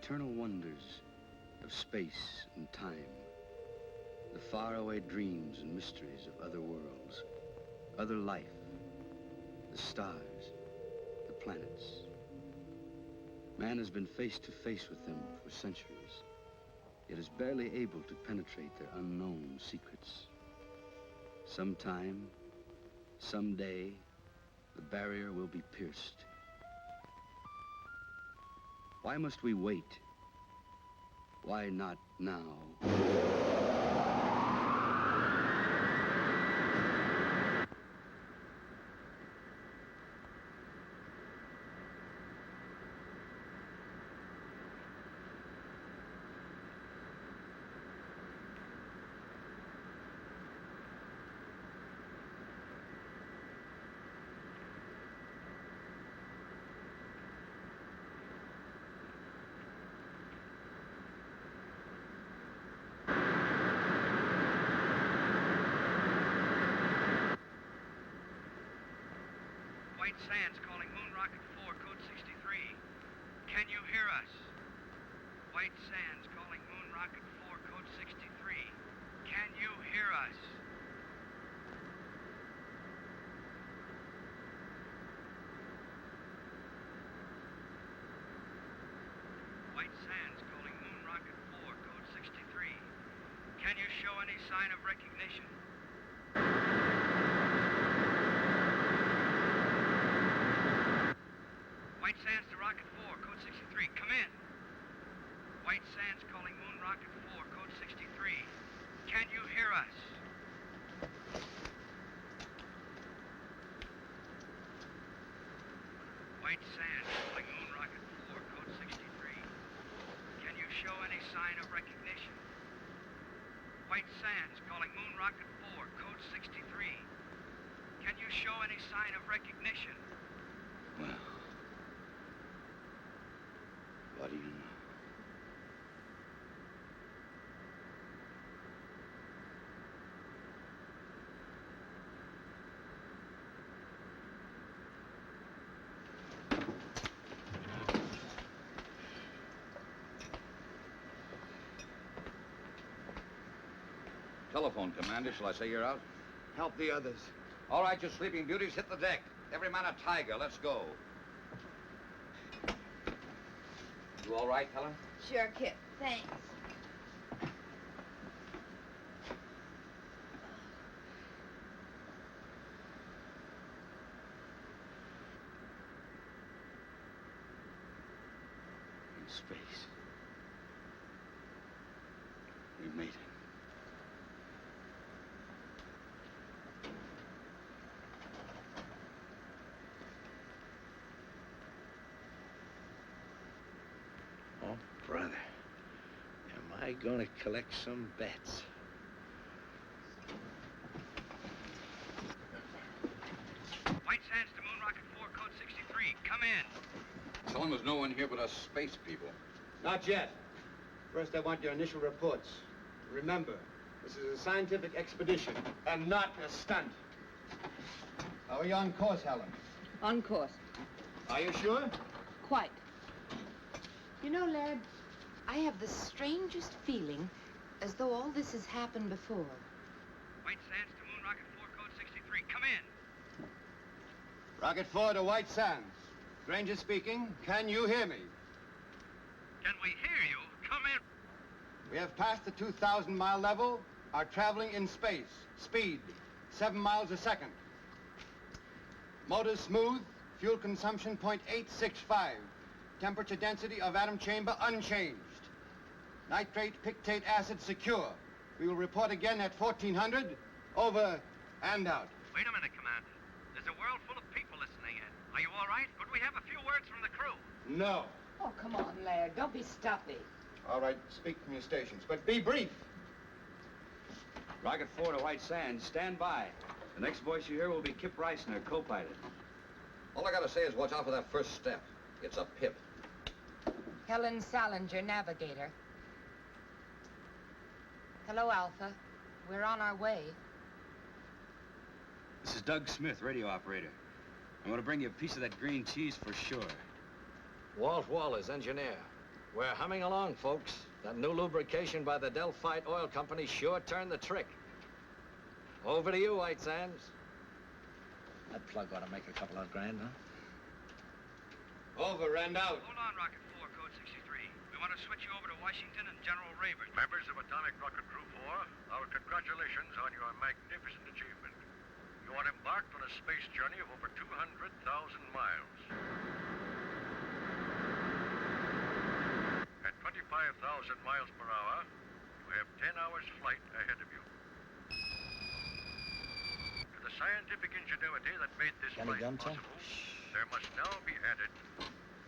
eternal wonders of space and time, the faraway dreams and mysteries of other worlds, other life, the stars, the planets. Man has been face to face with them for centuries, yet is barely able to penetrate their unknown secrets. Sometime, someday, the barrier will be pierced. Why must we wait? Why not now? White Sands calling Moon Rocket 4, code 63. Can you hear us? White Sands calling Moon Rocket 4, code 63. Can you hear us? White Sands calling Moon Rocket 4, code 63. Can you show any sign of recognition? White Sands to Rocket 4, code 63. Come in. White Sands calling Moon Rocket 4, code 63. Can you hear us? White Sands calling Moon Rocket 4, code 63. Can you show any sign of recognition? White Sands calling Moon Rocket 4, code 63. Can you show any sign of recognition? Well, what do you know? Telephone, Commander. Shall I say you're out? Help the others. All right, you sleeping beauties, hit the deck. Every man a tiger. Let's go. You all right, Helen? Sure, Kip. Thanks. In space. We made it. Oh, brother, am I gonna collect some bets? White Sands to Moon Rocket 4, code 63. Come in. Tell them there's no one here but us space people. Not yet. First, I want your initial reports. Remember, this is a scientific expedition and not a stunt. How are you on course, Helen? On course. Are you sure? Quite. You know, lad, I have the strangest feeling as though all this has happened before. White Sands to Moon Rocket 4, code 63. Come in. Rocket 4 to White Sands. Granger speaking. Can you hear me? Can we hear you? Come in. We have passed the 2,000-mile level, are traveling in space. Speed, 7 miles a second. Motors smooth, fuel consumption 0.865. Temperature density of atom chamber unchanged. Nitrate pictate acid secure. We will report again at 1400. Over and out. Wait a minute, Commander. There's a world full of people listening in. Are you all right? Could we have a few words from the crew? No. Oh, come on, Laird. Don't be stuffy. All right, speak from your stations, but be brief. Rocket 4 to White Sands, stand by. The next voice you hear will be Kip Reisner, co-pilot. All I gotta say is watch out for that first step. It's a pip. Helen Salinger, navigator. Hello, Alpha. We're on our way. This is Doug Smith, radio operator. I'm gonna bring you a piece of that green cheese for sure. Walt Wallace, engineer. We're humming along, folks. That new lubrication by the Delphite Oil Company sure turned the trick. Over to you, White Sands. That plug ought to make a couple of grand, huh? Over and out. Hold on, Rocket 4, code 63. We want to switch you over to Washington and General Rayburn. Members of Atomic Rocket Crew 4, our congratulations on your magnificent achievement. You are embarked on a space journey of over 200,000 miles. At 25,000 miles per hour, you have 10 hours flight ahead of you. To the scientific ingenuity that made this Any flight gum, Tom? possible, there must now be added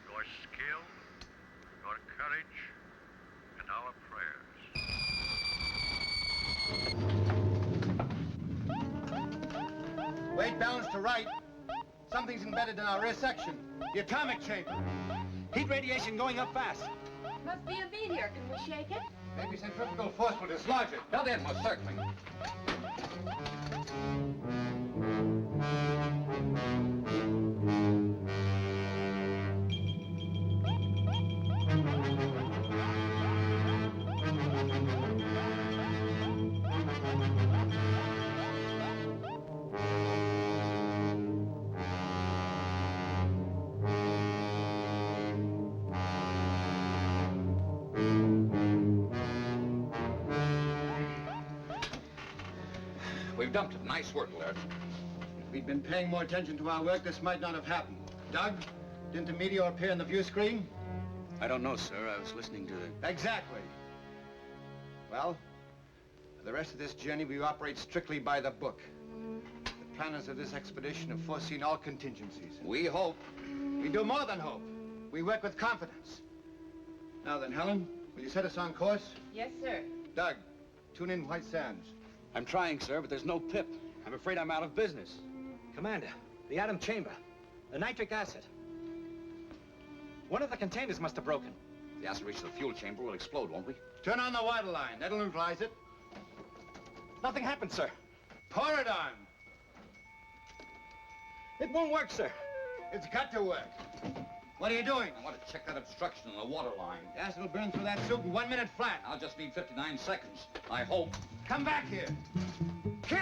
your skill, your courage, and our prayers. Weight balance to right. Something's embedded in our rear section. The atomic chamber. Heat radiation going up fast. Must be a meteor. Can we shake it? Maybe centrifugal force will dislodge it. Built in, most certainly. We've dumped it. Nice work, Laird. If we'd been paying more attention to our work, this might not have happened. Doug, didn't the meteor appear on the view screen? I don't know, sir. I was listening to the... Exactly. Well, for the rest of this journey, we operate strictly by the book. The planners of this expedition have foreseen all contingencies. We hope. We do more than hope. We work with confidence. Now then, Helen, will you set us on course? Yes, sir. Doug, tune in White Sands. I'm trying, sir, but there's no pip. I'm afraid I'm out of business. Commander, the atom chamber, the nitric acid. One of the containers must have broken. If the acid reaches the fuel chamber, we'll explode, won't we? Turn on the water line. That'll neutralize it. Nothing happened, sir. Pour it on. It won't work, sir. It's got to work. What are you doing? I want to check that obstruction in the water line. The acid will burn through that soup in 1 minute flat. I'll just need 59 seconds. I hope. Come back here. Kip!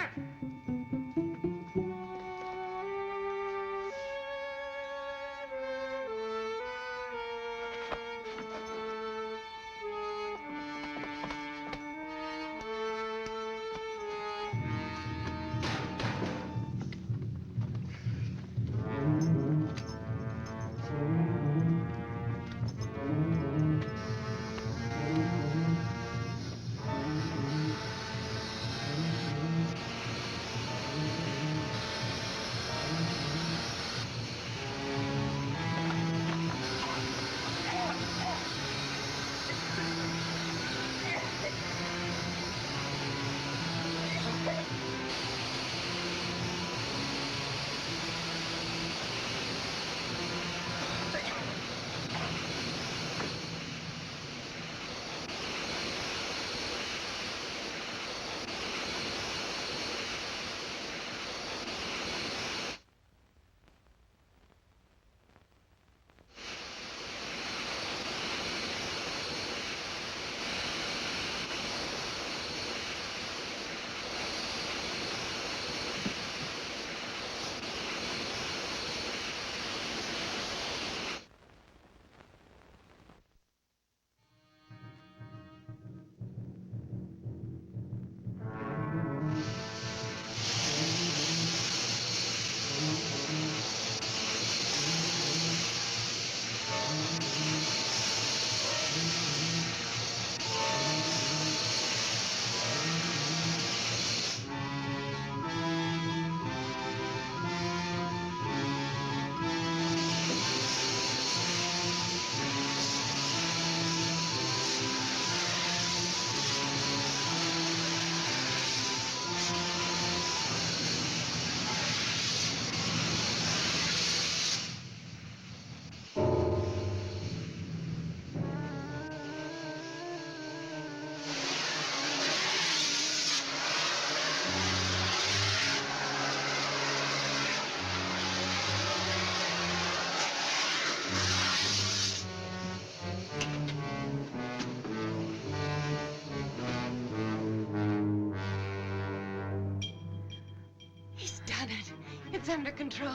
It's under control.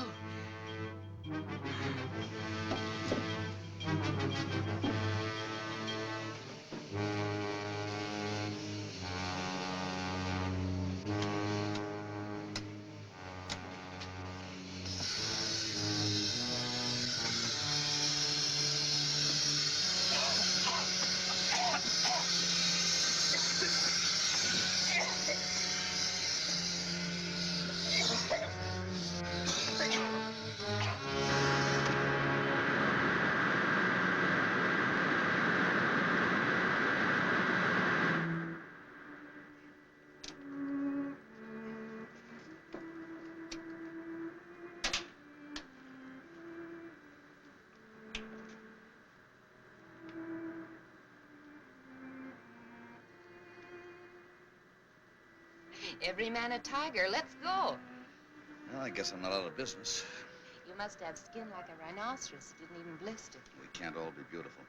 Every man a tiger. Let's go. Well, I guess I'm not out of business. You must have skin like a rhinoceros. It didn't even blister. We can't all be beautiful.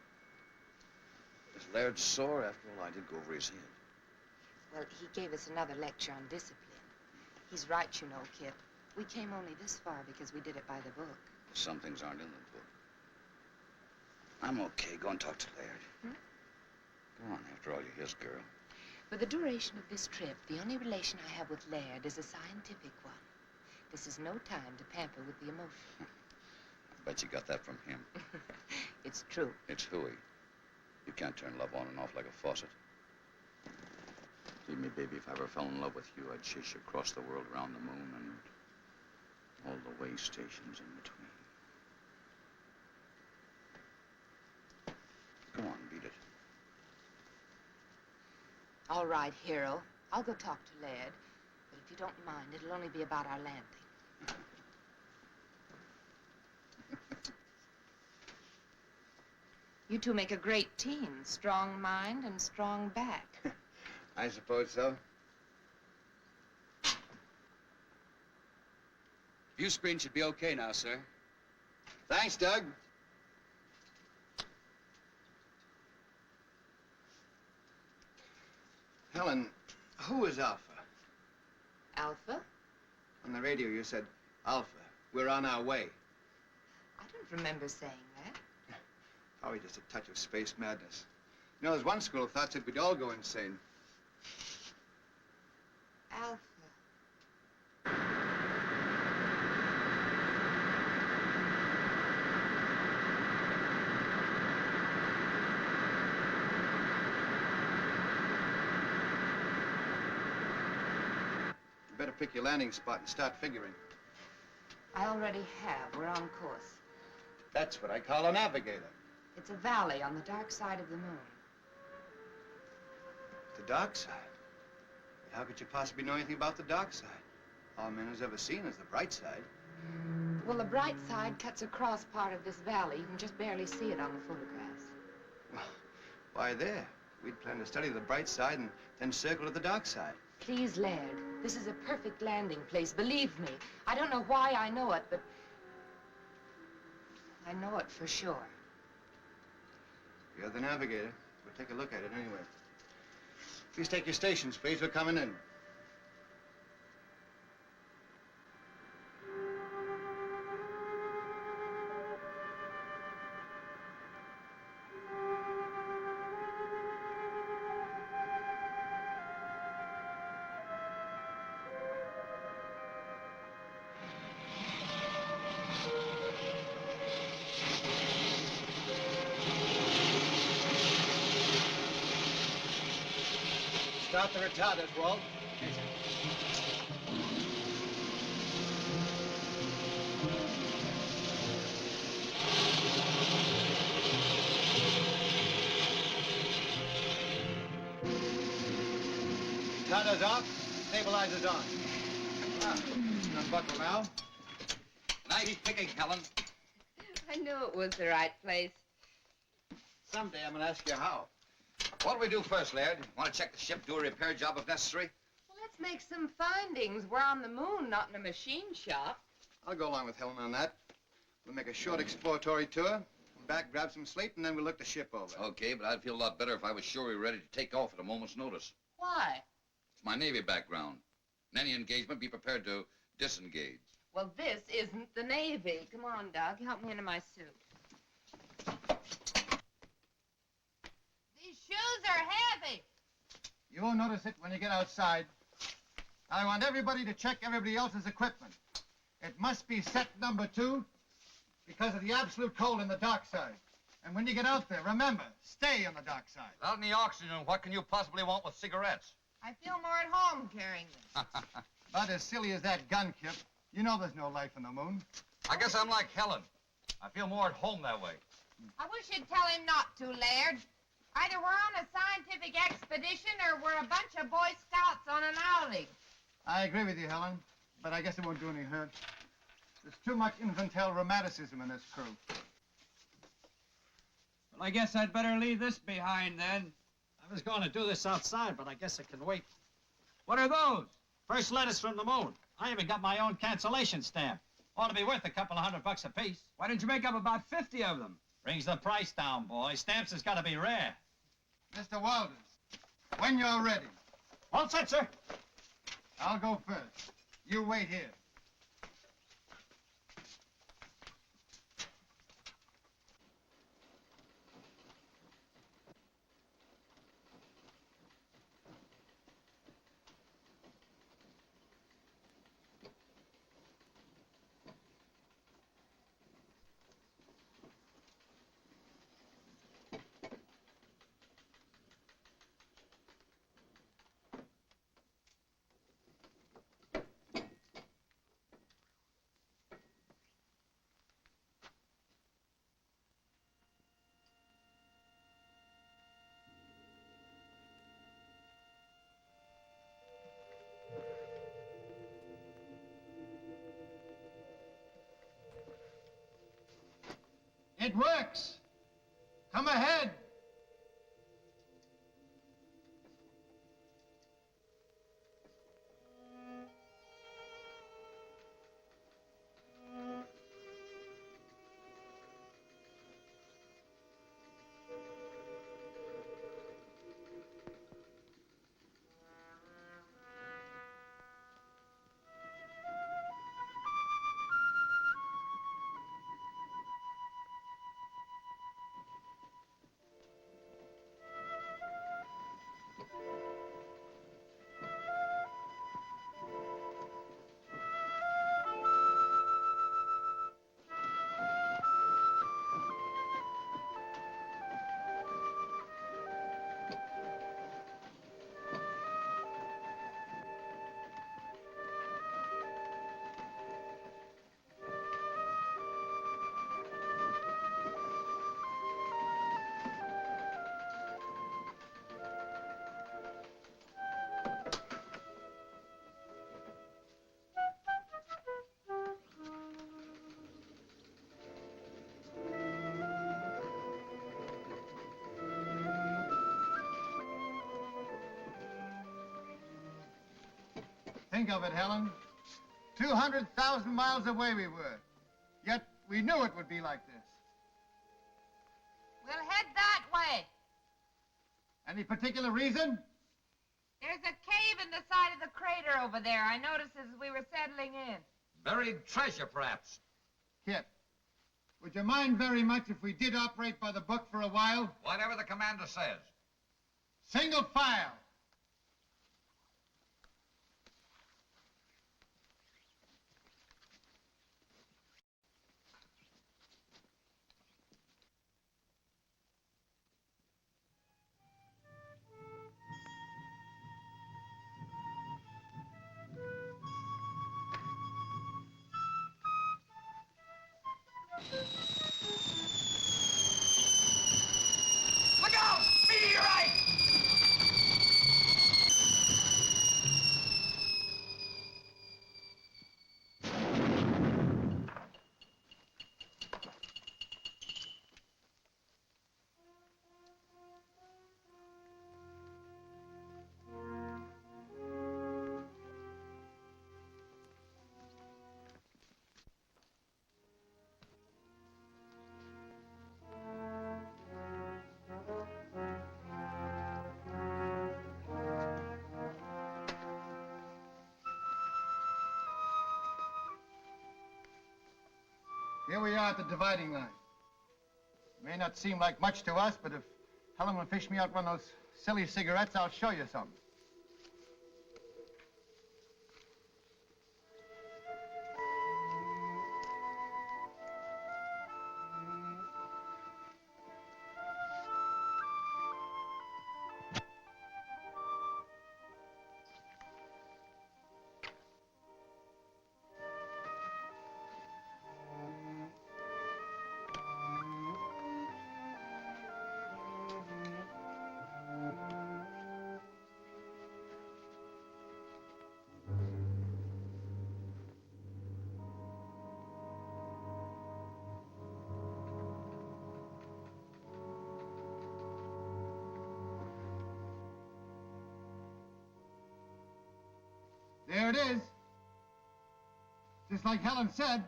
Is Laird sore? After all, I did go over his head. Well, he gave us another lecture on discipline. He's right, you know, Kit. We came only this far because we did it by the book. Some things aren't in the book. I'm okay. Go and talk to Laird. Go on. After all, you're his girl. For the duration of this trip, the only relation I have with Laird is a scientific one. This is no time to pamper with the emotion. I bet you got that from him. It's true. It's hooey. You can't turn love on and off like a faucet. Believe me, baby, if I ever fell in love with you, I'd chase you across the world, around the moon, and all the way stations in between. Go on, beat it. All right, hero. I'll go talk to Laird. But if you don't mind, it'll only be about our landing. You two make a great team. Strong mind and strong back. I suppose so. View screen should be okay now, sir. Thanks, Doug. Helen, who is Alpha? Alpha? On the radio, you said, Alpha, we're on our way. I don't remember saying that. Probably just a touch of space madness. You know, there's one school of thought that we'd all go insane. Alpha. You better pick your landing spot and start figuring. I already have. We're on course. That's what I call a navigator. It's a valley on the dark side of the moon. The dark side? How could you possibly know anything about the dark side? All man has ever seen is the bright side. Well, the bright side cuts across part of this valley. You can just barely see it on the photographs. Well, why there? We'd planned to study the bright side and then circle to the dark side. Please, Laird, this is a perfect landing place. Believe me. I don't know why I know it, but I know it for sure. You're the navigator. We'll take a look at it anyway. Please take your stations, please. We're coming in. Start the retarders, Walt. Retarders off, stabilizers on. Ah, unbuckle now. Nice picking, Helen. I knew it was the right place. Someday I'm gonna ask you how. What do we do first, Laird? Want to check the ship, do a repair job if necessary? Well, let's make some findings. We're on the moon, not in a machine shop. I'll go along with Helen on that. We'll make a short exploratory tour, come back, grab some sleep, and then we'll look the ship over. Okay, but I'd feel a lot better if I was sure we were ready to take off at a moment's notice. Why? It's my Navy background. In any engagement, be prepared to disengage. Well, this isn't the Navy. Come on, Doug. Help me into my suit. These shoes are heavy. You won't notice it when you get outside. I want everybody to check everybody else's equipment. It must be set number 2 because of the absolute cold in the dock side. And when you get out there, remember, stay on the dock side. Without any oxygen, what can you possibly want with cigarettes? I feel more at home carrying them. About as silly as that gun, Kip. You know there's no life on the moon. I guess I'm like Helen. I feel more at home that way. I wish you'd tell him not to, Laird. Either we're on a scientific expedition or we're a bunch of Boy Scouts on an outing. I agree with you, Helen, but I guess it won't do any hurt. There's too much infantile romanticism in this crew. Well, I guess I'd better leave this behind then. I was going to do this outside, but I guess it can wait. What are those? First letters from the moon. I even got my own cancellation stamp. Ought to be worth a couple of $100 apiece. Why didn't you make up about 50 of them? Brings the price down, boy. Stamps has got to be rare. Mr. Walters, when you're ready, All set, sir. I'll go first. You wait here. It works. Come ahead. Think of it, Helen. 200,000 miles away we were. Yet we knew it would be like this. We'll head that way. Any particular reason? There's a cave in the side of the crater over there. I noticed as we were settling in. Buried treasure, perhaps. Kip, would you mind very much if we did operate by the book for a while? Whatever the commander says. Single file. Look out! Meteorite! Here we are at the dividing line. May not seem like much to us, but if Helen will fish me out one of those silly cigarettes, I'll show you something. There it is. Just like Helen said.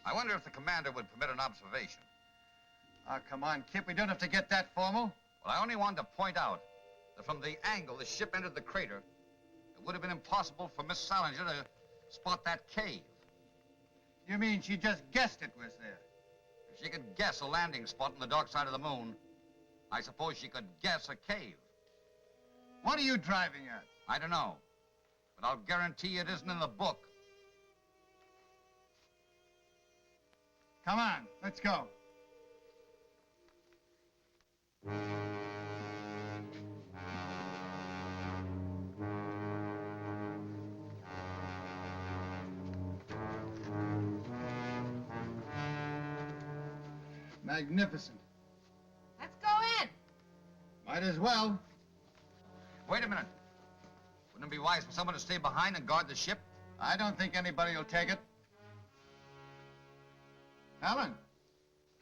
I wonder if the commander would permit an observation. Oh, come on, Kip. We don't have to get that formal. Well, I only wanted to point out that from the angle the ship entered the crater, it would have been impossible for Miss Salinger to spot that cave. You mean she just guessed it was there? If she could guess a landing spot on the dark side of the moon, I suppose she could guess a cave. What are you driving at? I don't know, but I'll guarantee it isn't in the book. Come on, let's go. Magnificent. Let's go in. Might as well. Wait a minute. Wouldn't it be wise for someone to stay behind and guard the ship? I don't think anybody will take it. Helen!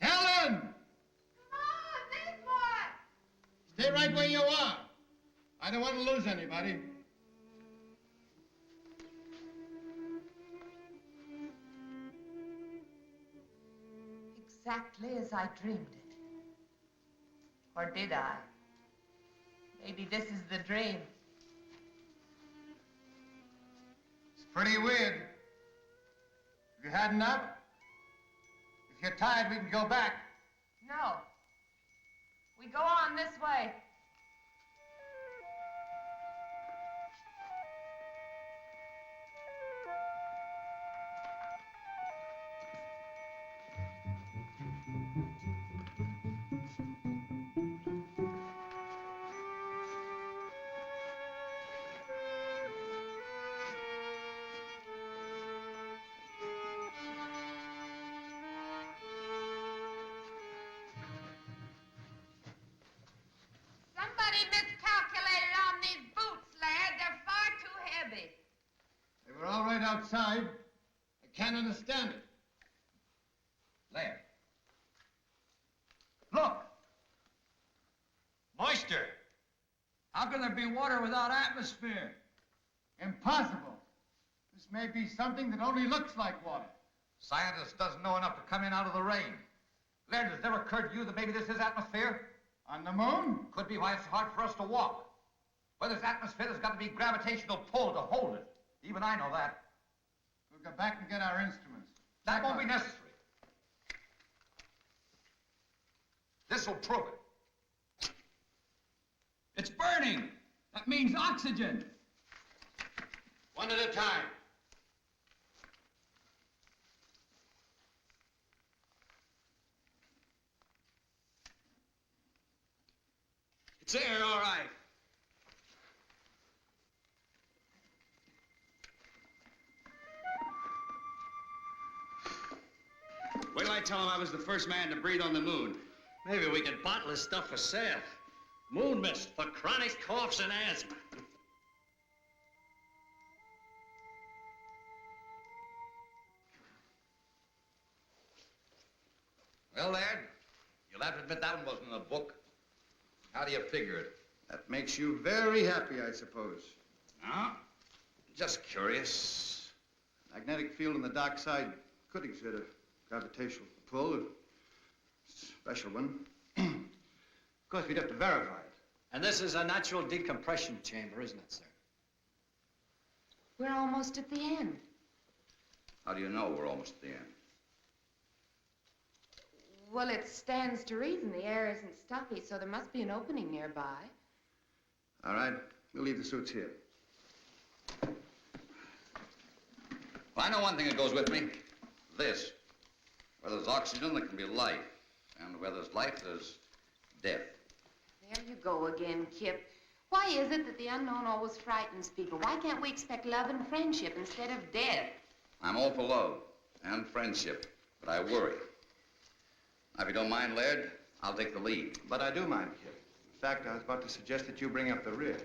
Helen! Come on, this boy. Stay right where you are. I don't want to lose anybody. Exactly as I dreamed it. Or did I? Maybe this is the dream. It's pretty weird. Have you had enough? If you're tired, we can go back. No. We go on this way. Somebody miscalculated on these boots, lad. They're far too heavy. They were all right outside. I can't understand it. Laird. Look! Moisture. How can there be water without atmosphere? Impossible. This may be something that only looks like water. Scientist doesn't know enough to come in out of the rain. Laird, has it ever occurred to you that maybe this is atmosphere? On the moon? Could be why it's hard for us to walk. Where there's atmosphere, there's got to be gravitational pull to hold it. Even I know that. We'll go back and get our instruments. That won't be necessary. This will prove it. It's burning. That means oxygen. One at a time. It's there, all right. Wait till I tell him I was the first man to breathe on the moon. Maybe we could bottle this stuff for sale. Moon mist for chronic coughs and asthma. Well, Laird, you'll have to admit that one wasn't in the book. How do you figure it? That makes you very happy, I suppose. No? Just curious. Magnetic field on the dark side could exert a gravitational pull, a special one. Of course, we'd have to verify it. And this is a natural decompression chamber, isn't it, sir? We're almost at the end. How do you know we're almost at the end? Well, it stands to reason the air isn't stuffy, so there must be an opening nearby. All right, we'll leave the suits here. Well, I know one thing that goes with me. This. Where there's oxygen, there can be life. And where there's life, there's death. There you go again, Kip. Why is it that the unknown always frightens people? Why can't we expect love and friendship instead of death? I'm all for love and friendship, but I worry. Now, if you don't mind, Laird, I'll take the lead. But I do mind, Kip. In fact, I was about to suggest that you bring up the rear.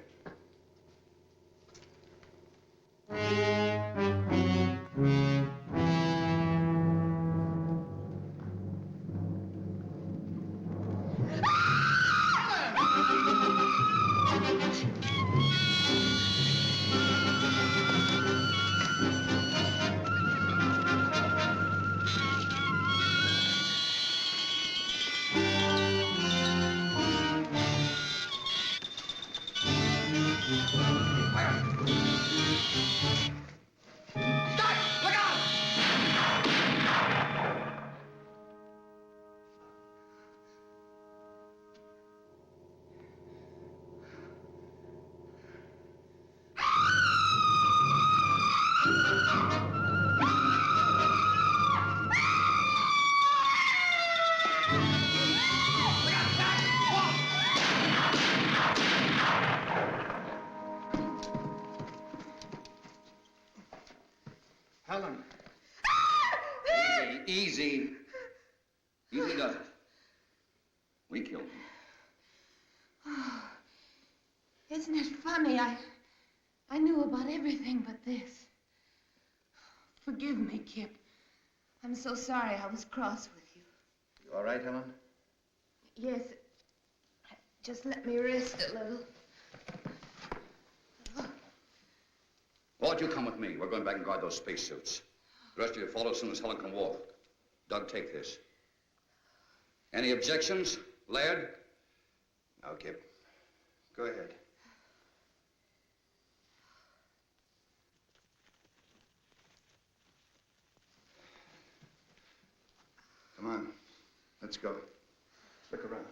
Helen. Easy. Easy does it. We killed him. Oh, isn't it funny? I knew about everything but this. Forgive me, Kip. I'm so sorry I was cross with you. You all right, Helen? Yes. Just let me rest a little. Walt, you come with me. We're going back and guard those spacesuits. The rest of you follow as soon as Helen can walk. Doug, take this. Any objections, Laird? No, Kip. Go ahead. Come on. Let's go. Look around.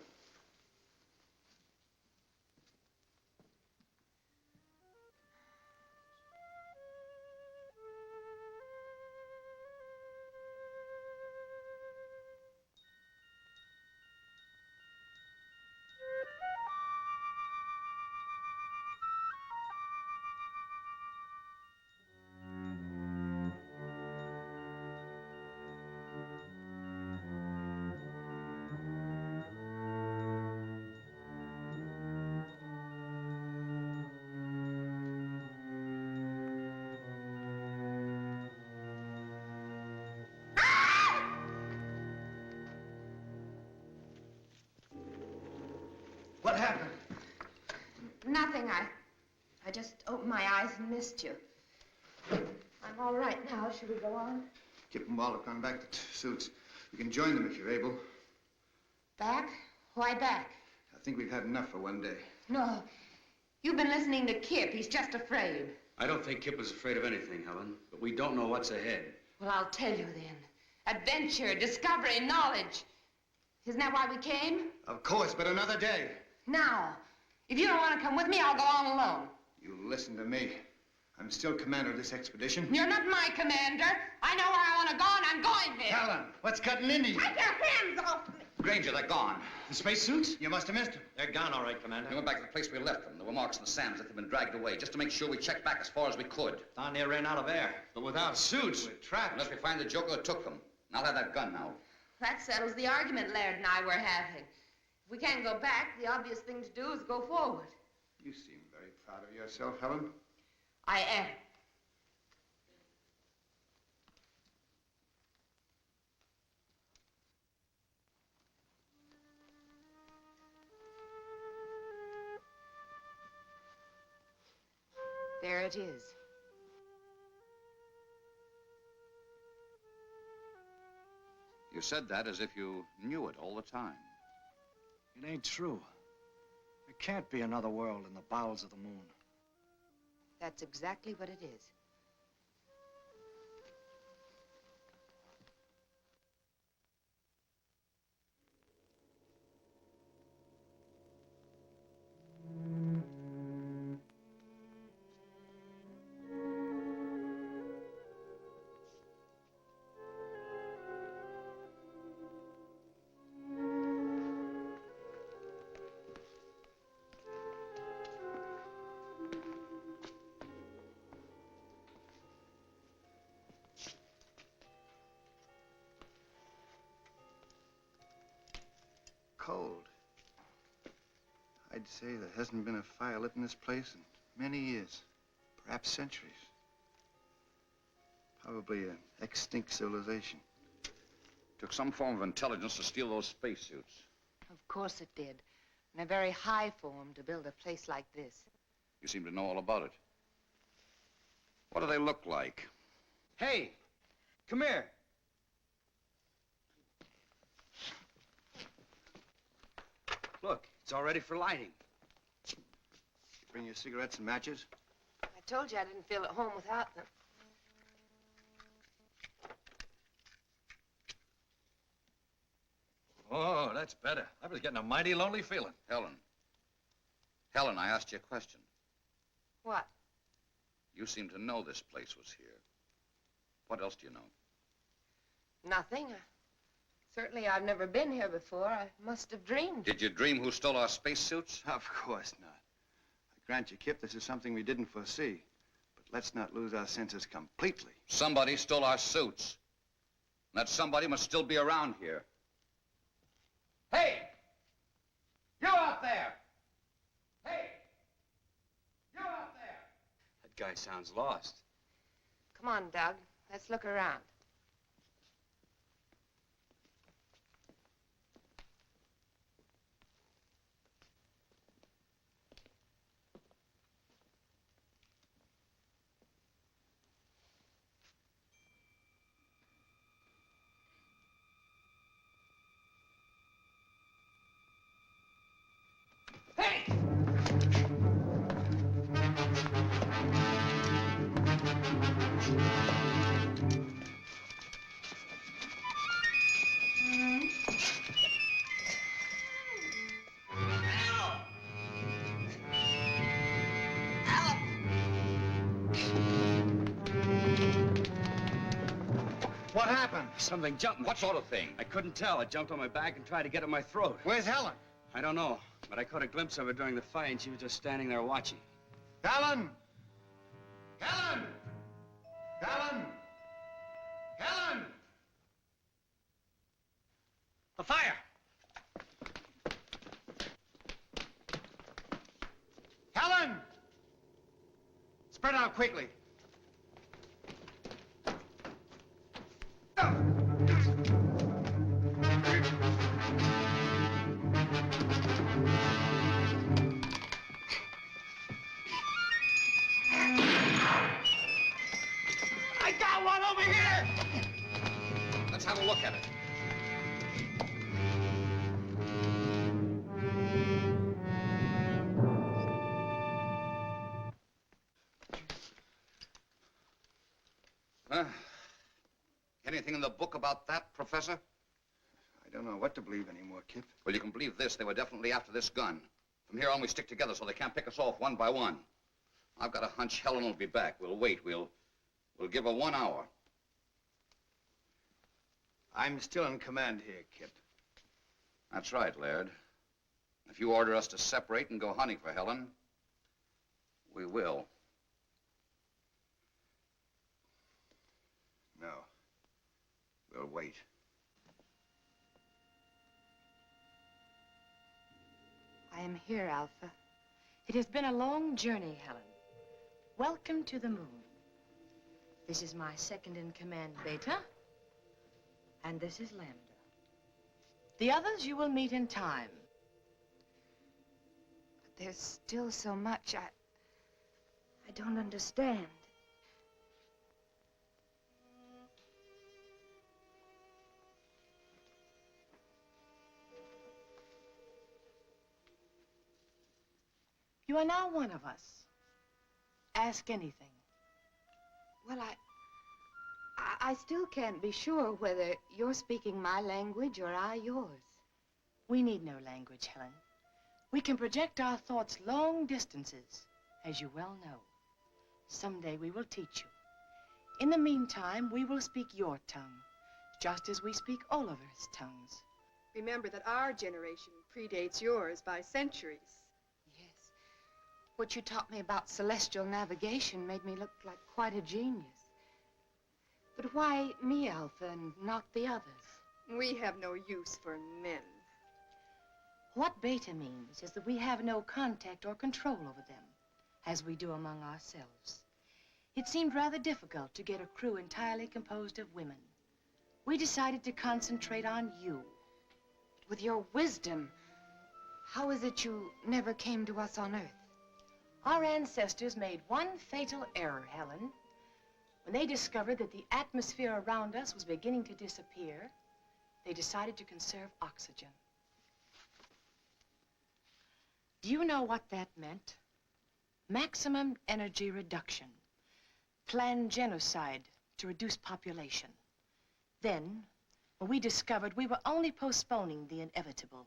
What happened? Nothing. I just opened my eyes and missed you. I'm all right now. Should we go on? Kip and Walt have gone back to suits. You can join them if you're able. Back? Why back? I think we've had enough for one day. No. You've been listening to Kip. He's just afraid. I don't think Kip was afraid of anything, Helen, but we don't know what's ahead. Well, I'll tell you then. Adventure, discovery, knowledge. Isn't that why we came? Of course, but another day. Now, if you don't want to come with me, I'll go on alone. You listen to me. I'm still commander of this expedition. You're not my commander. I know where I want to go, and I'm going there. Helen, what's cutting into you? Take your hands off me. Granger, they're gone. The spacesuits? You must have missed them. They're gone, all right, Commander. We went back to the place we left them. There were marks in the sand as if they'd been dragged away, just to make sure we checked back as far as we could. Down there ran out of air. But without suits, we're trapped. Unless we find the joker that took them. And I'll have that gun now. That settles the argument Laird and I were having. If we can't go back, the obvious thing to do is go forward. You seem very proud of yourself, Helen. I am. There it is. You said that as if you knew it all the time. It ain't true. I can't be another world in the bowels of the moon. That's exactly what it is. Cold. I'd say there hasn't been a fire lit in this place in many years, perhaps centuries. Probably an extinct civilization. Took some form of intelligence to steal those spacesuits. Of course it did. And a very high form to build a place like this. You seem to know all about it. What do they look like? Hey, come here. Look, it's all ready for lighting. Bring your cigarettes and matches? I told you I didn't feel at home without them. Oh, that's better. I was getting a mighty lonely feeling. Helen. Helen, I asked you a question. What? You seem to know this place was here. What else do you know? Nothing. Certainly I've never been here before. I must have dreamed. Did you dream who stole our spacesuits? Of course not. I grant you, Kip, this is something we didn't foresee. But let's not lose our senses completely. Somebody stole our suits. And that somebody must still be around here. Hey! You out there! Hey! You out there! That guy sounds lost. Come on, Doug. Let's look around. What happened? Something jumped me. What sort of thing? I couldn't tell. It jumped on my back and tried to get at my throat. Where's Helen? I don't know, but I caught a glimpse of her during the fight, and she was just standing there watching. Helen! Helen! Helen! Helen! A fire! Helen! Spread out quickly. I got one over here! Let's have a look at it. Anything in the book about that, Professor? I don't know what to believe anymore, Kip. Well, you can believe this. They were definitely after this gun. From here on, we stick together so they can't pick us off one by one. I've got a hunch Helen will be back. We'll wait. We'll give her 1 hour. I'm still in command here, Kip. That's right, Laird. If you order us to separate and go hunting for Helen, we will. No. We'll wait. I am here, Alpha. It has been a long journey, Helen. Welcome to the moon. This is my second in command, Beta. And this is Lambda. The others you will meet in time. But there's still so much I don't understand. You are now one of us. Ask anything. Well, I still can't be sure whether you're speaking my language or I yours. We need no language, Helen. We can project our thoughts long distances, as you well know. Someday we will teach you. In the meantime, we will speak your tongue, just as we speak Oliver's tongues. Remember that our generation predates yours by centuries. Yes. What you taught me about celestial navigation made me look like quite a genius. But why me, Alpha, and not the others? We have no use for men. What beta means is that we have no contact or control over them, as we do among ourselves. It seemed rather difficult to get a crew entirely composed of women. We decided to concentrate on you. With your wisdom, how is it you never came to us on Earth? Our ancestors made one fatal error, Helen. When they discovered that the atmosphere around us was beginning to disappear, they decided to conserve oxygen. Do you know what that meant? Maximum energy reduction. Planned genocide to reduce population. Then, when we discovered we were only postponing the inevitable,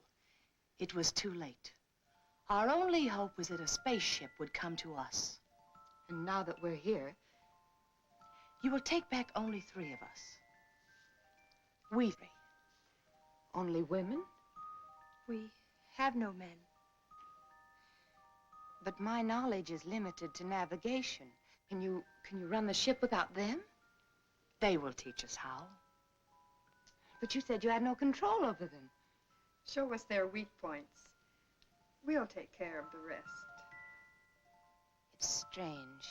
it was too late. Our only hope was that a spaceship would come to us. And now that we're here, you will take back only 3 of us. We 3. Only women? We have no men. But my knowledge is limited to navigation. Can you run the ship without them? They will teach us how. But you said you had no control over them. Show us their weak points. We'll take care of the rest. It's strange.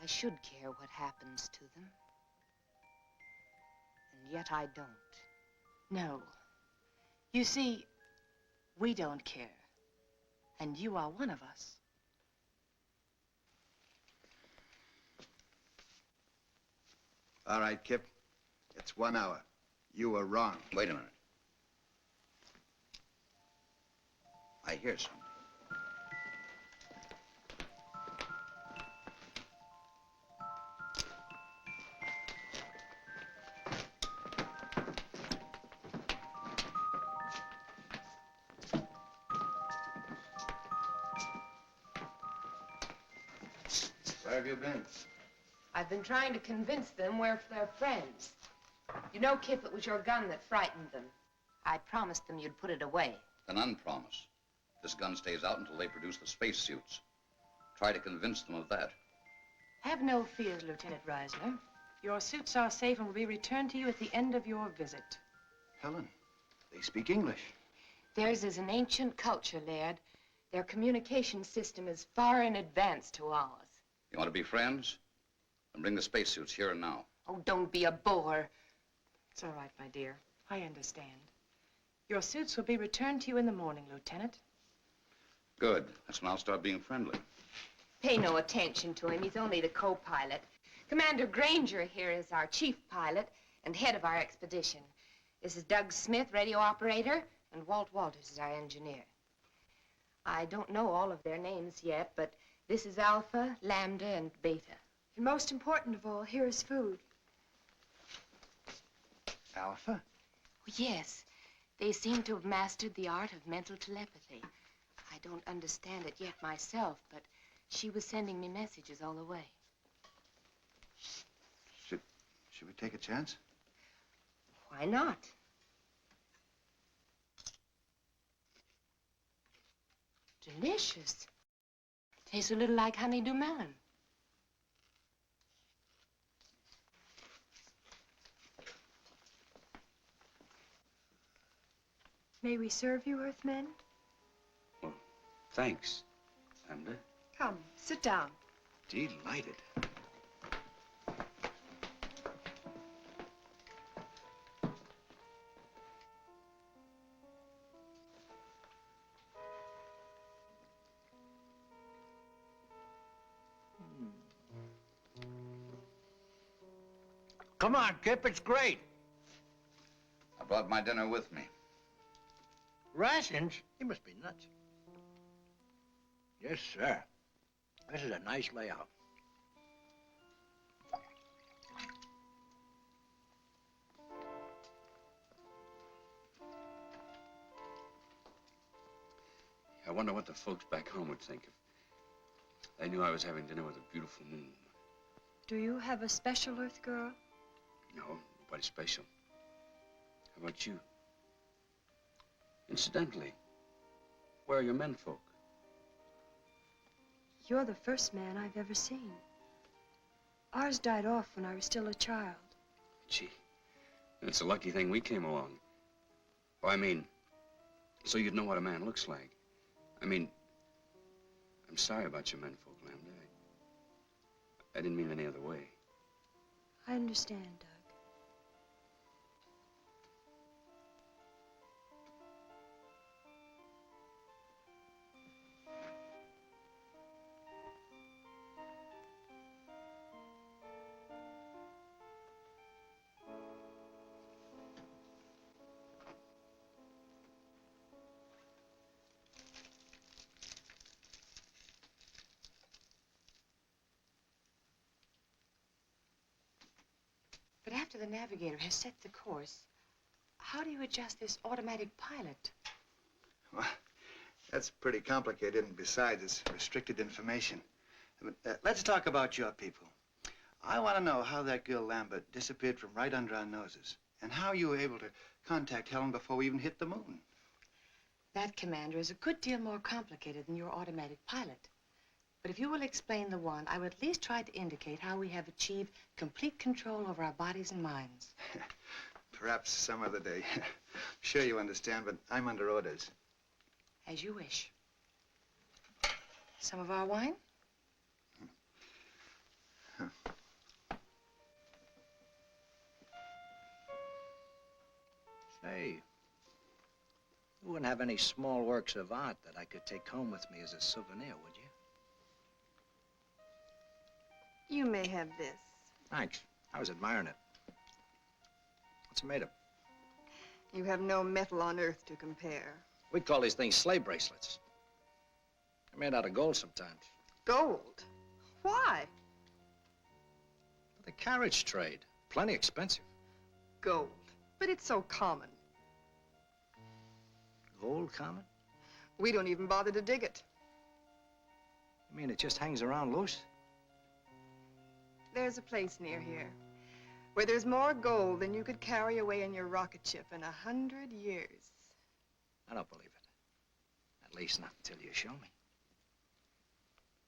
I should care what happens to them. And yet I don't. No. You see, we don't care. And you are one of us. All right, Kip. It's 1 hour. You were wrong. Wait a minute. I hear something. Where have you been? I've been trying to convince them we're their friends. You know, Kip, it was your gun that frightened them. I promised them you'd put it away. An unpromise. This gun stays out until they produce the spacesuits. Try to convince them of that. Have no fears, Lieutenant Reisner. Your suits are safe and will be returned to you at the end of your visit. Helen, they speak English. Theirs is an ancient culture, Laird. Their communication system is far in advance to ours. You want to be friends? Then bring the spacesuits here and now. Oh, don't be a bore. It's all right, my dear. I understand. Your suits will be returned to you in the morning, Lieutenant. Good. That's when I'll start being friendly. Pay no attention to him. He's only the co-pilot. Commander Granger here is our chief pilot and head of our expedition. This is Doug Smith, radio operator, and Walt Walters is our engineer. I don't know all of their names yet, but this is Alpha, Lambda, and Beta. And most important of all, here is food. Alpha? Oh, yes. They seem to have mastered the art of mental telepathy. I don't understand it yet myself, but she was sending me messages all the way. Should we take a chance? Why not? Delicious. Tastes a little like honeydew melon. May we serve you, Earthmen? Well, thanks, Lambda. Come, sit down. Delighted. Come on, Kip, it's great. I brought my dinner with me. Rations? You must be nuts. Yes, sir. This is a nice layout. I wonder what the folks back home would think if they knew I was having dinner with a beautiful moon. Do you have a special Earth girl? No, nobody special. How about you? Incidentally, where are your menfolk? You're the first man I've ever seen. Ours died off when I was still a child. Gee, it's a lucky thing we came along. Oh, I mean, so you'd know what a man looks like. I mean, I'm sorry about your menfolk, Lambda. I didn't mean any other way. I understand, Doug. But after the navigator has set the course, how do you adjust this automatic pilot? Well, that's pretty complicated, and besides, it's restricted information. But, let's talk about your people. I want to know how that girl Lambert disappeared from right under our noses, and how you were able to contact Helen before we even hit the moon. That, Commander, is a good deal more complicated than your automatic pilot. But if you will explain the one, I would at least try to indicate how we have achieved complete control over our bodies and minds. Perhaps some other day. I'm sure you understand, but I'm under orders. As you wish. Some of our wine? Say, you wouldn't have any small works of art that I could take home with me as a souvenir, would you? You may have this. Thanks. I was admiring it. What's it made of? You have no metal on Earth to compare. We call these things sleigh bracelets. They're made out of gold sometimes. Gold? Why? For the carriage trade. Plenty expensive. Gold. But it's so common. Gold common? We don't even bother to dig it. You mean it just hangs around loose? There's a place near here where there's more gold than you could carry away in your rocket ship in 100 years. I don't believe it. At least not until you show me.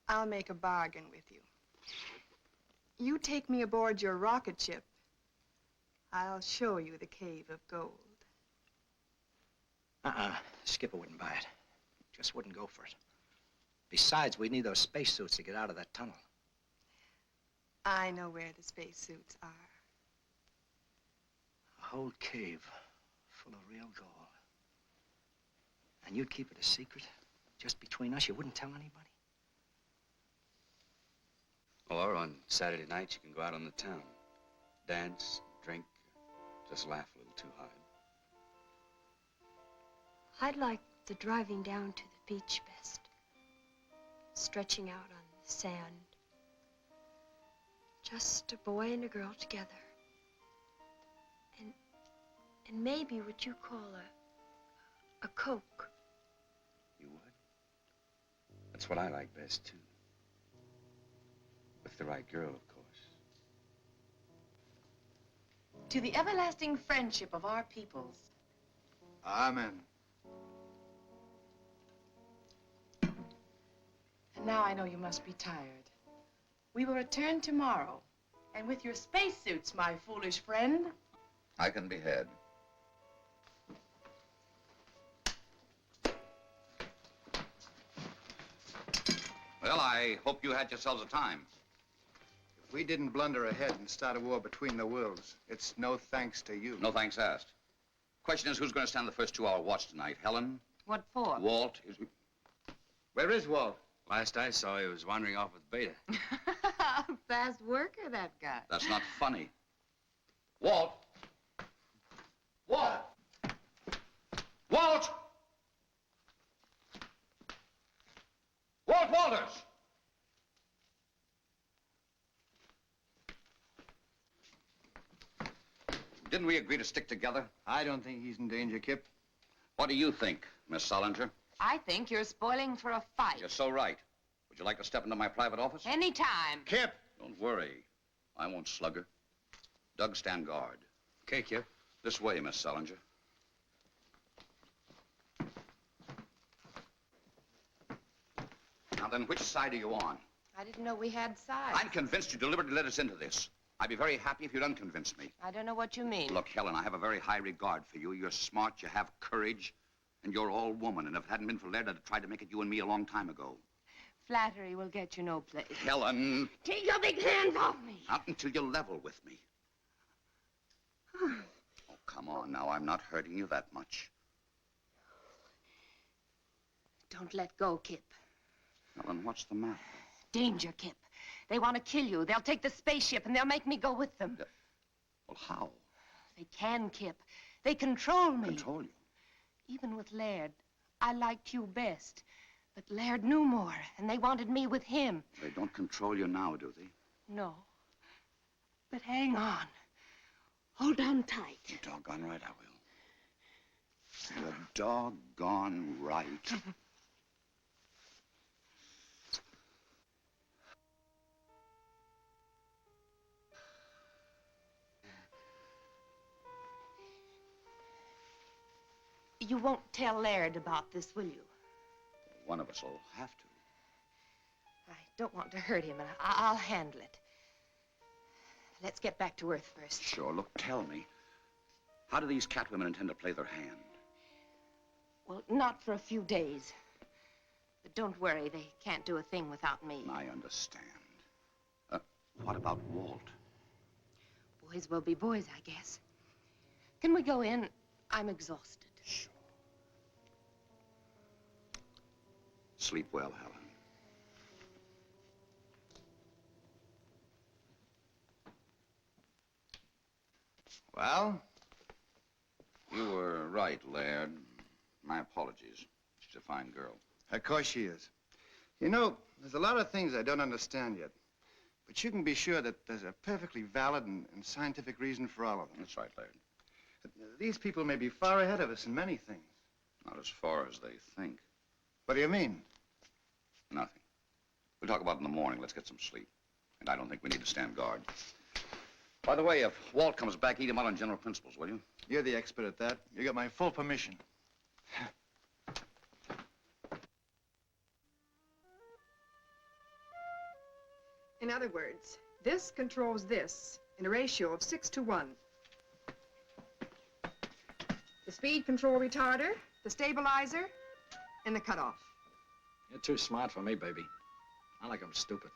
I'll make a bargain with you. You take me aboard your rocket ship, I'll show you the cave of gold. Skipper wouldn't buy it. Just wouldn't go for it. Besides, we'd need those spacesuits to get out of that tunnel. I know where the spacesuits are. A whole cave full of real gold. And you'd keep it a secret? Just between us? You wouldn't tell anybody? Or on Saturday nights, you can go out on the town. Dance, drink, just laugh a little too hard. I'd like the driving down to the beach best. Stretching out on the sand. Just a boy and a girl together. And maybe what you call a Coke. You would? That's what I like best, too. With the right girl, of course. To the everlasting friendship of our peoples. Amen. And now I know you must be tired. We will return tomorrow. And with your spacesuits, my foolish friend. I can be had. Well, I hope you had yourselves a time. If we didn't blunder ahead and start a war between the worlds, it's no thanks to you. No thanks asked. Question is, who's going to stand the first 2-hour watch tonight? Helen? What for? Walt? Where is Walt? Last I saw, he was wandering off with Beta. Fast worker, that guy. That's not funny. Walt! Walt! Walt! Walt, Didn't we agree to stick together? I don't think he's in danger, Kip. What do you think, Miss Solinger? I think you're spoiling for a fight. You're so right. Would you like to step into my private office? Anytime. Kip! Don't worry. I won't slug her. Doug, stand guard. Okay, Kip. This way, Miss Solinger. Now then, which side are you on? I didn't know we had sides. I'm convinced you deliberately led us into this. I'd be very happy if you'd unconvince me. I don't know what you mean. Look, Helen, I have a very high regard for you. You're smart, you have courage, and you're all woman. And if it hadn't been for Laird, I'd have tried to make it you and me a long time ago. Flattery will get you no place. Helen! Take your big hands off me! Not until you level with me. Oh, come on now. I'm not hurting you that much. Don't let go, Kip. Helen, what's the matter? Danger, Kip. They want to kill you. They'll take the spaceship and they'll make me go with them. Well, how? They can, Kip. They control me. Control you? Even with Laird, I liked you best. But Laird knew more, and they wanted me with him. They don't control you now, do they? No. But hang on. Hold on tight. You're doggone right I will. You're doggone right. You won't tell Laird about this, will you? One of us will have to. I don't want to hurt him, and I'll handle it. Let's get back to Earth first. Sure. Look, tell me. How do these catwomen intend to play their hand? Well, not for a few days. But don't worry, they can't do a thing without me. I understand. What about Walt? Boys will be boys, I guess. Can we go in? I'm exhausted. Sure. Sleep well, Helen. Well? You were right, Laird. My apologies. She's a fine girl. Of course she is. You know, there's a lot of things I don't understand yet. But you can be sure that there's a perfectly valid and scientific reason for all of them. That's right, Laird. These people may be far ahead of us in many things. Not as far as they think. What do you mean? Nothing. We'll talk about it in the morning. Let's get some sleep. And I don't think we need to stand guard. By the way, if Walt comes back, eat him out on general principles, will you? You're the expert at that. You got my full permission. In other words, this controls this in a ratio of 6 to 1. The speed control retarder, the stabilizer, and the cutoff. You're too smart for me, baby. I like 'em stupid.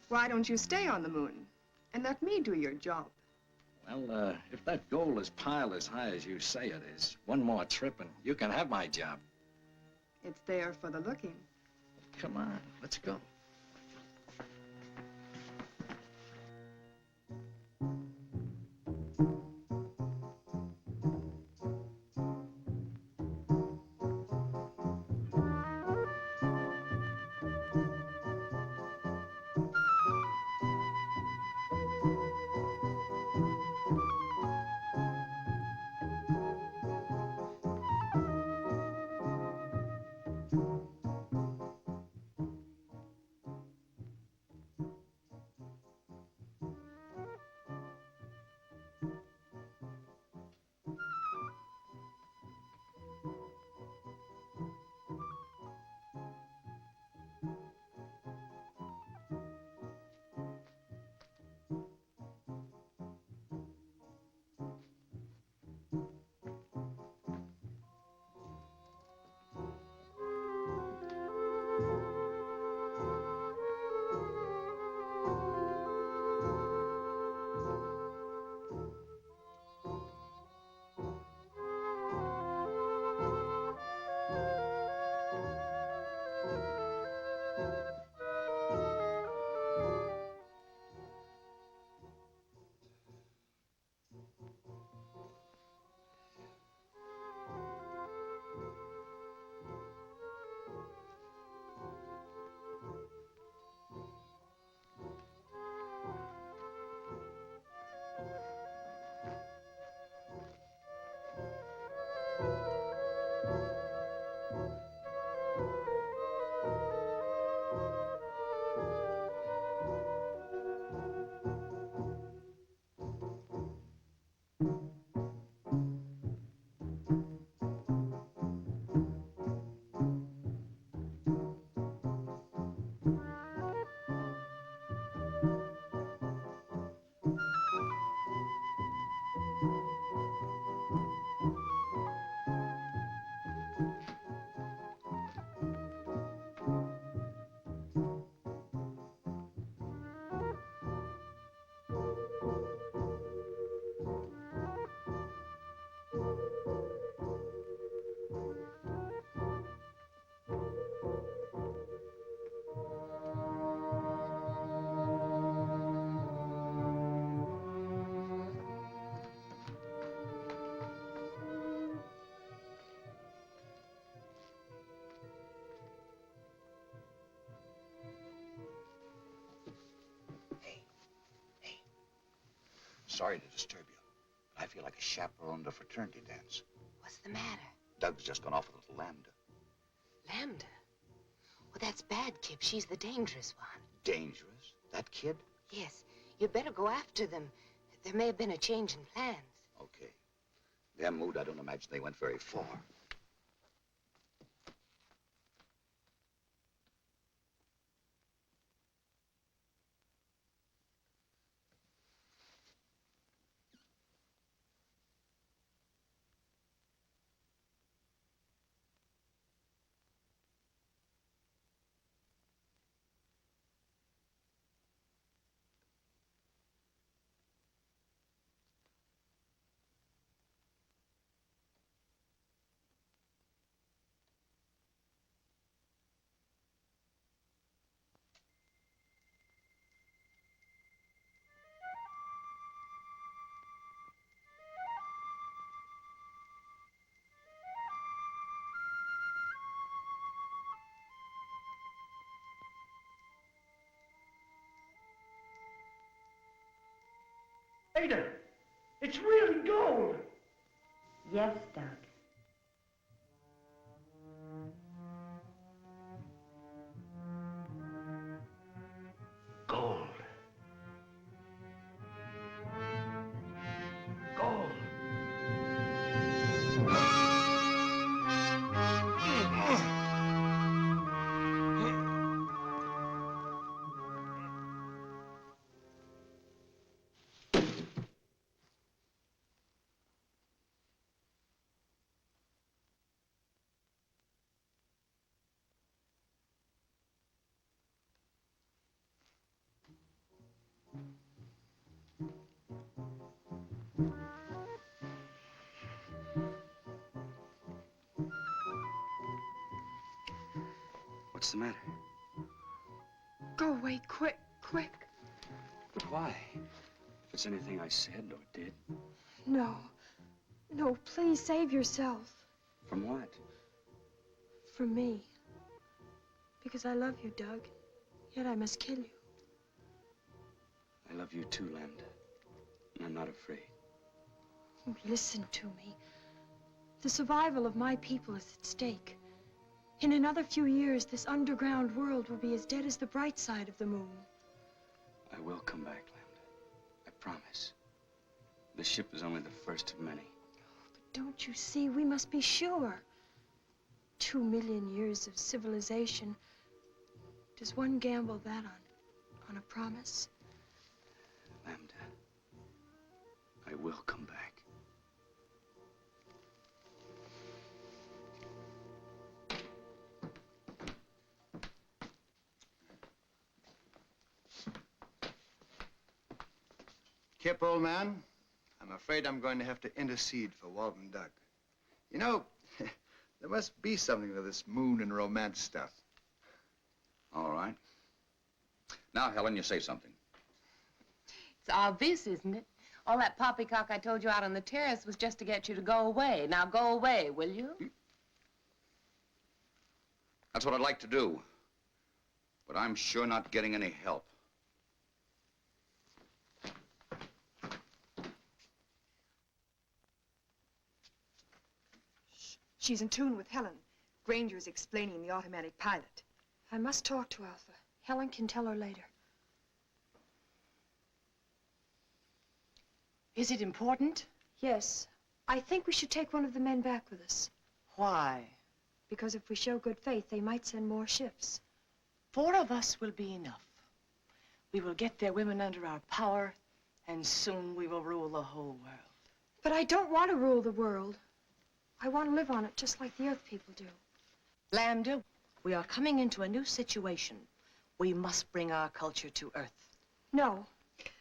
Why don't you stay on the moon and let me do your job? Well, if that goal is piled as high as you say it is, one more trip and you can have my job. It's there for the looking. Come on, let's go. Sorry to disturb you, but I feel like a chaperone at a fraternity dance. What's the matter? Doug's just gone off with little Lambda. Lambda? Well, that's bad, Kip. She's the dangerous one. Dangerous? That kid? Yes. You'd better go after them. There may have been a change in plans. Okay. Their mood, I don't imagine they went very far. Ada, it's really gold. Yes, Doug. Gold. Gold. What's the matter? Go away, quick, quick. But why? If it's anything I said or did. No. No, please save yourself. From what? From me. Because I love you, Doug. Yet I must kill you. I love you too, Lambda. And I'm not afraid. Oh, listen to me. The survival of my people is at stake. In another few years, this underground world will be as dead as the bright side of the moon. I will come back, Lambda. I promise. The ship is only the first of many. But don't you see, we must be sure. 2 million years of civilization. Does one gamble that on a promise? Lambda, I will come back. Kip, old man, I'm afraid I'm going to have to intercede for Walton Doug. You know, there must be something to this moon and romance stuff. All right. Now, Helen, you say something. It's obvious, isn't it? All that poppycock I told you out on the terrace was just to get you to go away. Now go away, will you? That's what I'd like to do. But I'm sure not getting any help. She's in tune with Helen. Granger's explaining the automatic pilot. I must talk to Alpha. Helen can tell her later. Is it important? Yes. I think we should take one of the men back with us. Why? Because if we show good faith, they might send more ships. 4 of us will be enough. We will get their women under our power, and soon we will rule the whole world. But I don't want to rule the world. I want to live on it just like the Earth people do. Lambda, we are coming into a new situation. We must bring our culture to Earth. No.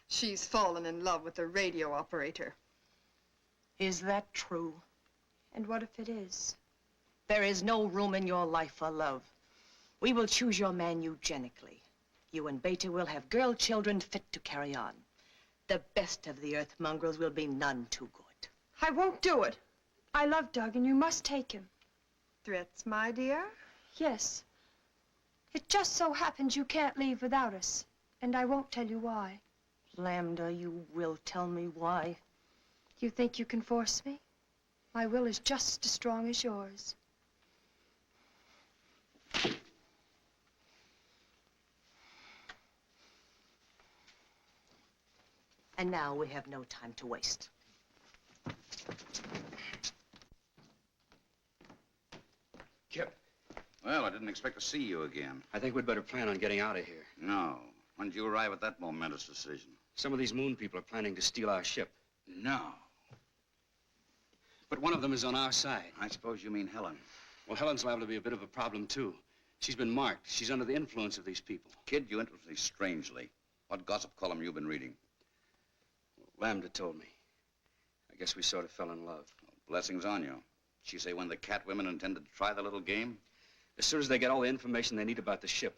She's fallen in love with the radio operator. Is that true? And what if it is? There is no room in your life for love. We will choose your man eugenically. You and Beta will have girl children fit to carry on. The best of the Earth mongrels will be none too good. I won't do it. I love Doug, and you must take him. Threats, my dear? Yes. It just so happens you can't leave without us, and I won't tell you why. Lambda, you will tell me why. You think you can force me? My will is just as strong as yours. And now we have no time to waste. Kip. Well, I didn't expect to see you again. I think we'd better plan on getting out of here. No. When did you arrive at that momentous decision? Some of these moon people are planning to steal our ship. No. But one of them is on our side. I suppose you mean Helen. Well, Helen's liable to be a bit of a problem, too. She's been marked. She's under the influence of these people. Kid, you interest me strangely. What gossip column you been reading? Lambda told me. I guess we sort of fell in love. Well, blessings on you. She say when the cat women intended to try the little game? As soon as they get all the information they need about the ship.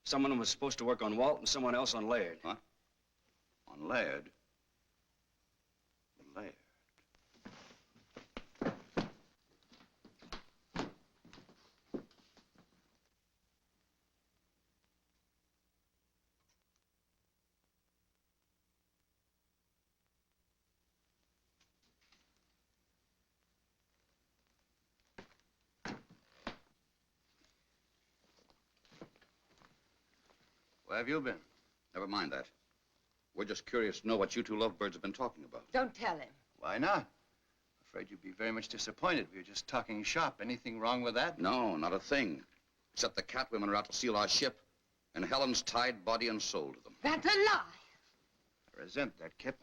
Someone was supposed to work on Walt and someone else on Laird. What? On Laird? Laird. Where have you been? Never mind that. We're just curious to know what you two lovebirds have been talking about. Don't tell him. Why not? Afraid you'd be very much disappointed. We were just talking shop. Anything wrong with that? No, not a thing. Except the cat women are out to steal our ship, and Helen's tied body and soul to them. That's a lie. I resent that, Kip.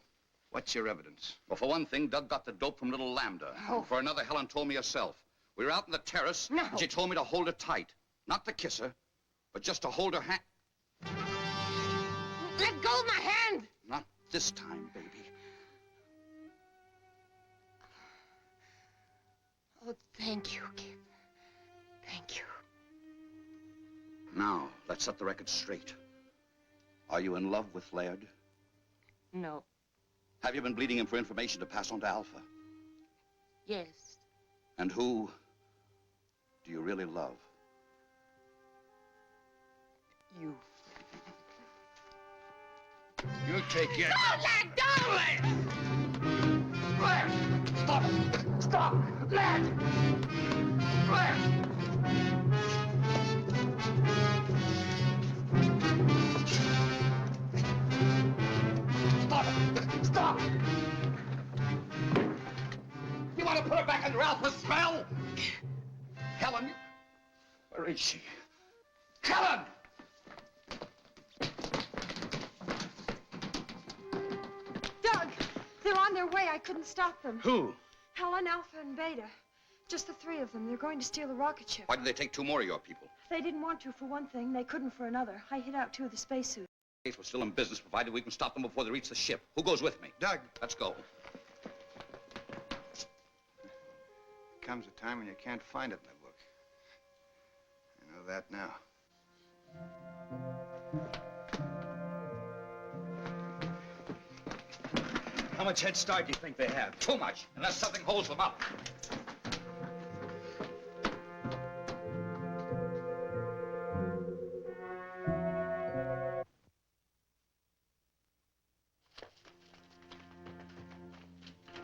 What's your evidence? Well, for one thing, Doug got the dope from little Lambda. Oh. And for another, Helen told me herself. We were out on the terrace, No. and she told me to hold her tight. Not to kiss her, but just to hold her hand. Let go of my hand! Not this time, baby. Oh, thank you, Kip. Thank you. Now, let's set the record straight. Are you in love with Laird? No. Have you been bleeding him for information to pass on to Alpha? Yes. And who do you really love? You. You take your... Don't let! Lad! Stop! Stop! Lad! Lad! Stop it! Stop! You want to put her back under Alpha's spell? Helen, where is she? Helen! Doug! They're on their way. I couldn't stop them. Who? Helen, Alpha, and Beta. Just the 3 of them. They're going to steal the rocket ship. Why did they take 2 more of your people? They didn't want to for one thing. They couldn't for another. I hit out 2 of the spacesuits. We're still in business, provided we can stop them before they reach the ship. Who goes with me? Doug. Let's go. Comes a time when you can't find it in the book. I know that now. How much head start do you think they have? Too much, unless something holds them up.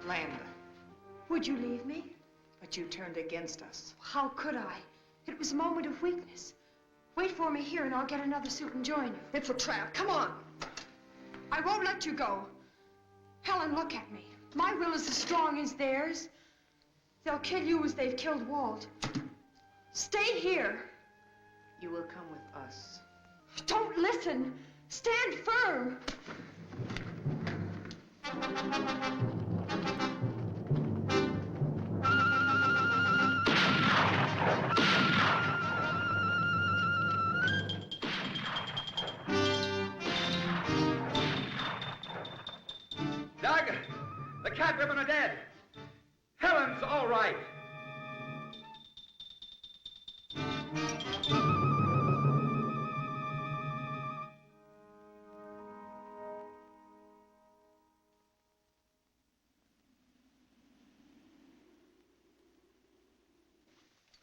Lambda, Would you leave me? but you turned against us. How could I? It was a moment of weakness. Wait for me here and I'll get another suit and join you. It's a trap. Come on. I won't let you go. Helen, look at me. My will is as strong as theirs. They'll kill you as they've killed Walt. Stay here. You will come with us. Don't listen. Stand firm. Doug, the cat women are dead. Helen's all right.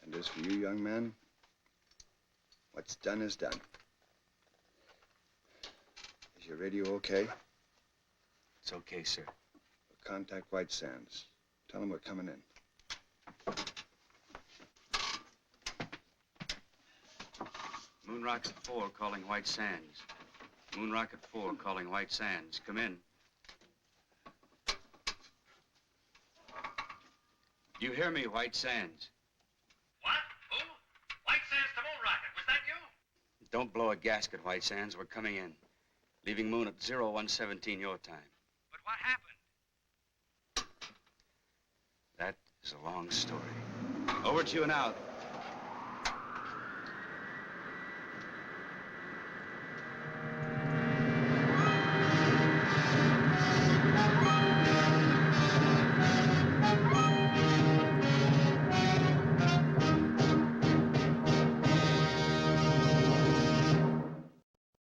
And as for you, young man, what's done is done. Is your radio okay? It's okay, sir. We'll contact White Sands. Tell them we're coming in. Moon Rocket 4 calling White Sands. Moon Rocket 4 calling White Sands. Come in. You hear me, White Sands? What? Who? White Sands to Moon Rocket. Was that you? Don't blow a gasket, White Sands. We're coming in. Leaving Moon at 0117 your time. But what happened? That is a long story. Over to you now.